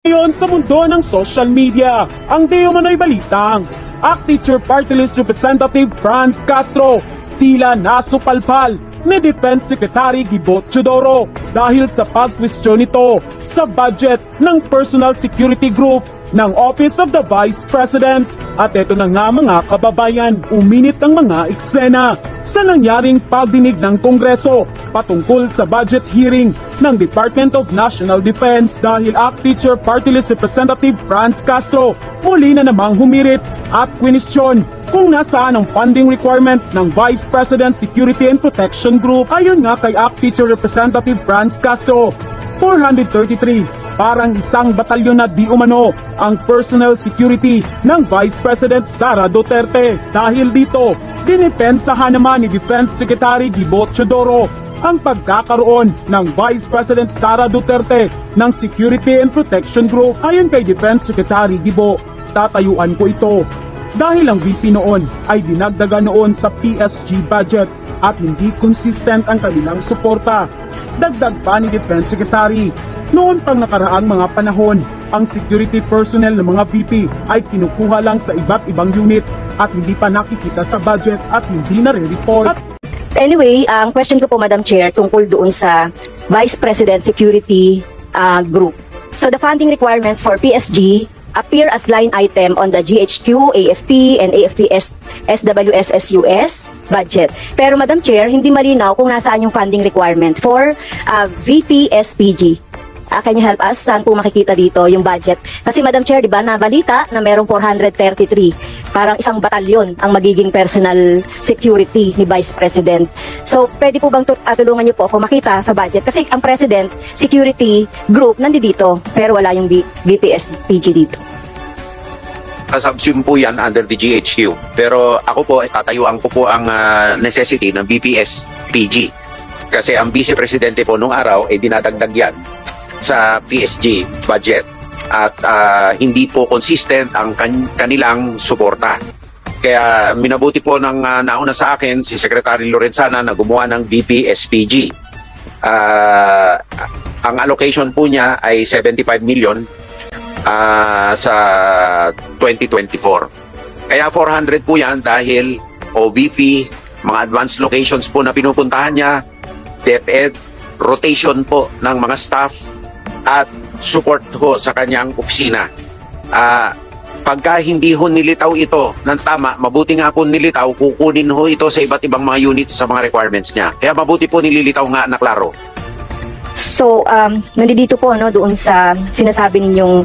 Ngayon sa mundo ng social media, ang di umano'y balitang ACT-Teacher Party List Representative Franz Castro tila nasupalpal ni Defense Secretary Gibo Teodoro dahil sa pag-question nito sa budget ng Personal Security Group ng Office of the Vice President. At ito na nga mga kababayan, uminit ang mga eksena sa nangyaring pagdinig ng Kongreso patungkol sa budget hearing ng Department of National Defense dahil ACT-Teacher Party List Representative Franz Castro muli na namang humirit at kwenisyon kung nasaan ang funding requirement ng Vice President Security and Protection Group. Ayon nga kay ACT-Teacher Representative Franz Castro, 433, parang isang batalyon na di umano ang personal security ng Vice President Sara Duterte. Dahil dito, dinipensahan naman ni Defense Secretary Gibo Teodoro ang pagkakaroon ng Vice President Sara Duterte ng Security and Protection Group. Ayon kay Defense Secretary Gibo, tatayuan ko ito dahil ang VP noon ay dinagdagan noon sa PSG budget at hindi consistent ang kanilang suporta. Dagdag pa ni Defense Secretary, noon pang nakaraang mga panahon, ang security personnel ng mga VP ay kinukuha lang sa iba't ibang unit at hindi pa nakikita sa budget at hindi na re-report. Anyway, ang question ko po, Madam Chair, tungkol doon sa Vice President Security Group. So the funding requirements for PSG appear as line item on the GHQ, AFP, and AFP SWSSUS budget. Pero Madam Chair, hindi malinaw kung nasaan yung funding requirement for VP-SPG. Can you help us? Saan po makikita dito yung budget? Kasi Madam Chair, di ba, nabalita na merong 433. Parang isang batalyon ang magiging personal security ni Vice President. So, pwede po bang tulungan niyo po ako makita sa budget? Kasi ang President Security Group nandito, pero wala yung VP-SPG dito. Subsume po yan under the GHQ. Pero ako po, tatayuan ko po ang necessity ng VP-SPG. Kasi ang Vice Presidente po nung araw ay dinadagdag yan sa PSG budget at hindi po consistent ang kanilang suporta. Kaya minabuti po ng nauna sa akin si Secretary Lorenzana na gumawa ng VP-SPG. Ang allocation po niya ay 75 million sa 2024. Kaya 400 po yan dahil OVP, mga advanced locations po na pinupuntahan niya, DepEd, rotation po ng mga staff, at support ho sa kanyang opisina. Pagka hindi ho nilitaw ito ng tama, mabuti nga po nilitaw, kukunin ho ito sa iba't ibang mga units sa mga requirements niya. Kaya mabuti po nililitaw nga na klaro. So, nandito po doon sa sinasabi ninyong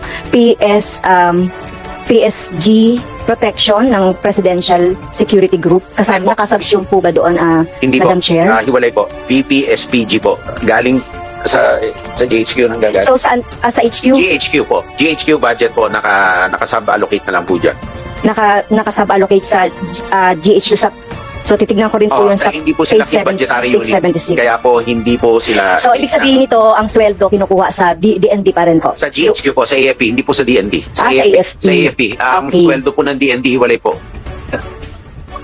PSG protection ng Presidential Security Group. Kasama nakasubsume po ba doon, hindi Madam po. Chair? Hiwalay po. VP-SPG po. Galing sa GHQ ng gagawin. So, saan? Sa HQ? GHQ po. GHQ budget po, naka-sub-allocate na lang po dyan. Naka-sub-allocate sa GHQ. So, titignan ko rin po yun sa hindi po sila budgetary unit. 676. Kaya po, hindi po sila... So, ibig sabihin nito, ang sweldo kinukuha sa DND pa rin po? Sa GHQ po, sa AFP, hindi po sa DND. Sa AFP. Sa AFP. Ang sweldo po ng DND, hiwalay po.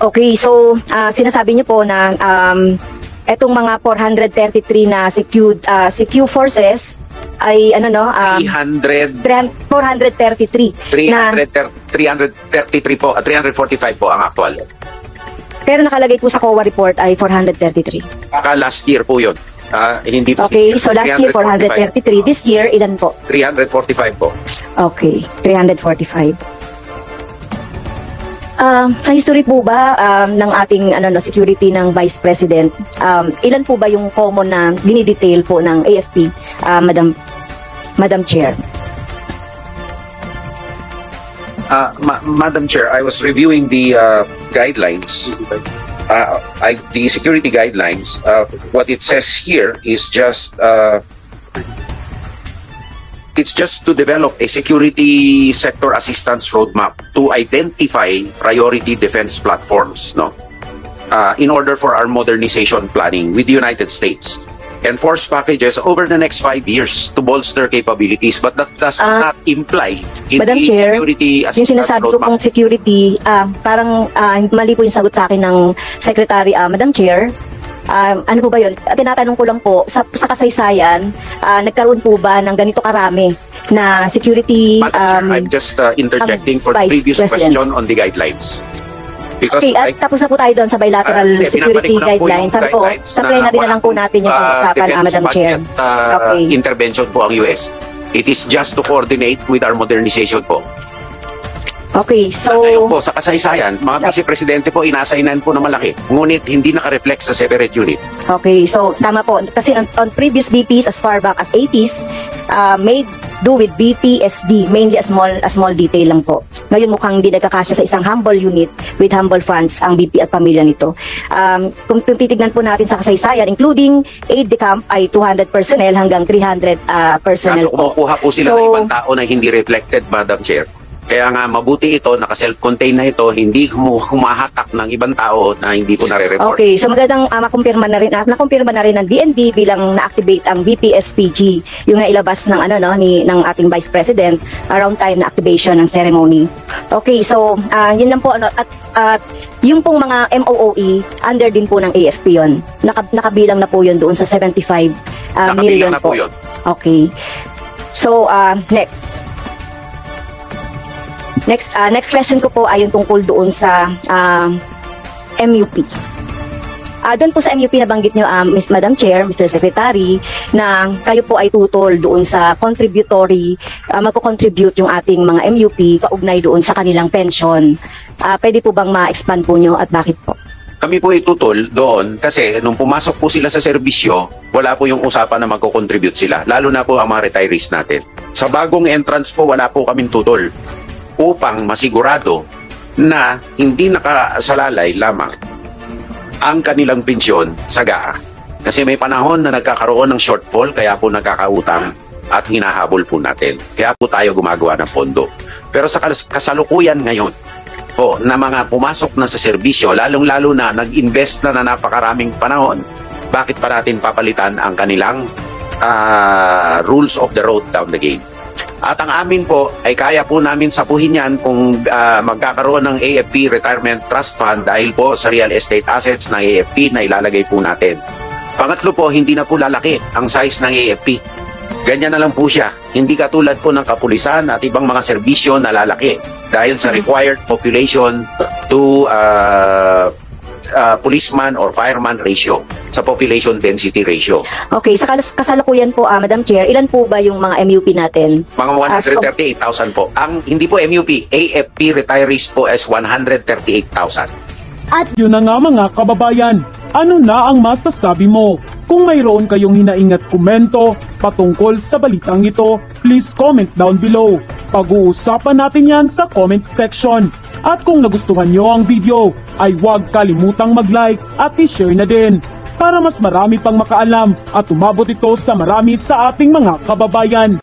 Okay, so, sinasabi niyo po na etong mga 433 na CQ forces ay 433 po, 345 po ang actual. Pero nakalagay po sa COA report ay 433. Last year po yun. Hindi po. Okay, so last year 433. This year, ilan po? 345 po. Okay, 345. Sa history po ba ng ating security ng Vice President, ilan po ba yung common na dinidetail po ng AFP, Madam Chair? Madam Chair, I was reviewing the guidelines, the security guidelines. What it says here is just it's just to develop a security sector assistance roadmap to identify priority defense platforms, in order for our modernization planning with the United States. And force packages over the next 5 years to bolster capabilities, but that does not imply in Madam the Chair, security yung assistance sinasabi ko pong roadmap. security, parang mali po yung sagot sa akin ng Secretary, Madam Chair. ano po ba yun? Tinatanong ko lang po, sa kasaysayan, nagkaroon po ba ng ganito karami na security Madam Chair, I'm just interjecting for the Vice previous President. question on the guidelines. Because Okay, at tapos na po tayo doon sa bilateral security guidelines. Sabi ko, sa plenary na lang po natin yung pag-uusapan, Madam Chair. Okay. Intervention po ang US. It is just to coordinate with our modernization po. Okay, so... Ngayon po, sa kasaysayan, mga vice-presidente po, inassignan po na malaki. Ngunit hindi naka-reflect sa separate unit. Okay, so tama po. Kasi on previous BPs as far back as 80s, may do with BPSD, mainly a small detail lang po. Ngayon mukhang hindi nagkakasya sa isang humble unit with humble funds ang BP at pamilya nito. Kung titignan po natin sa kasaysayan, including aide-de-camp ay 200 personnel hanggang 300 personnel Kaso po. kumukuha po sila ng ibang tao na hindi reflected, Madam Chair. Kaya nga mabuti ito, naka-self-contained na ito, hindi humahatak ng ibang tao na hindi po nare-report. Okay, so magandang makumpirma na rin, nakumpirma na rin ng DND bilang na-activate ang BPSPG, yung nailabas ng ng ating Vice President around time na activation ng ceremony. Okay, so yun lang po at yung pong mga MOOE under din po ng AFP yun. Nakabilang na po yun doon sa 75 million Nakabilang na po yun. Okay. So Next question ko po ay yung tungkol doon sa MUP. Doon po sa MUP nabanggit nyo, Madam Chair, Mr. Secretary, na kayo po ay tutol doon sa contributory, magko-contribute yung ating mga MUP kaugnay doon sa kanilang pension. Pwede po bang ma-expand po nyo at bakit po? Kami po itutol doon kasi nung pumasok po sila sa serbisyo, wala po yung usapan na magko-contribute sila, lalo na po ang mga retirees natin. Sa bagong entrance po, wala po kaming tutol upang masigurado na hindi nakasalalay lamang ang kanilang pensyon sa GAA. Kasi may panahon na nagkakaroon ng shortfall, kaya po nagkakautang at hinahabol po natin. Kaya po tayo gumagawa ng pondo. Pero sa kasalukuyan ngayon, po, na mga pumasok na sa serbisyo, lalong-lalo na nag-invest na napakaraming panahon, bakit pa natin papalitan ang kanilang rules of the road down the game? At ang amin po ay kaya po namin sapuhin yan kung magkakaroon ng AFP Retirement Trust Fund dahil po sa real estate assets ng AFP na ilalagay po natin. Pangatlo po, hindi na po lalaki ang size ng AFP. Ganyan na lang po siya. Hindi katulad po ng kapulisan at ibang mga serbisyo na lalaki dahil sa required population to policeman or fireman ratio, sa population density ratio. Okay, sa kasalukuyan po, Madam Chair, ilan po ba yung mga MUP natin? Mga 138,000 po. Ang hindi po MUP, AFP retirees po as 138,000. At yun na nga mga kababayan, ano na ang masasabi mo? Kung mayroon kayong hinaingat komento patungkol sa balitang ito, please comment down below. Pag-uusapan natin yan sa comment section. At kung nagustuhan nyo ang video, ay huwag kalimutang mag-like at i-share na din para mas marami pang makaalam at umabot ito sa marami sa ating mga kababayan.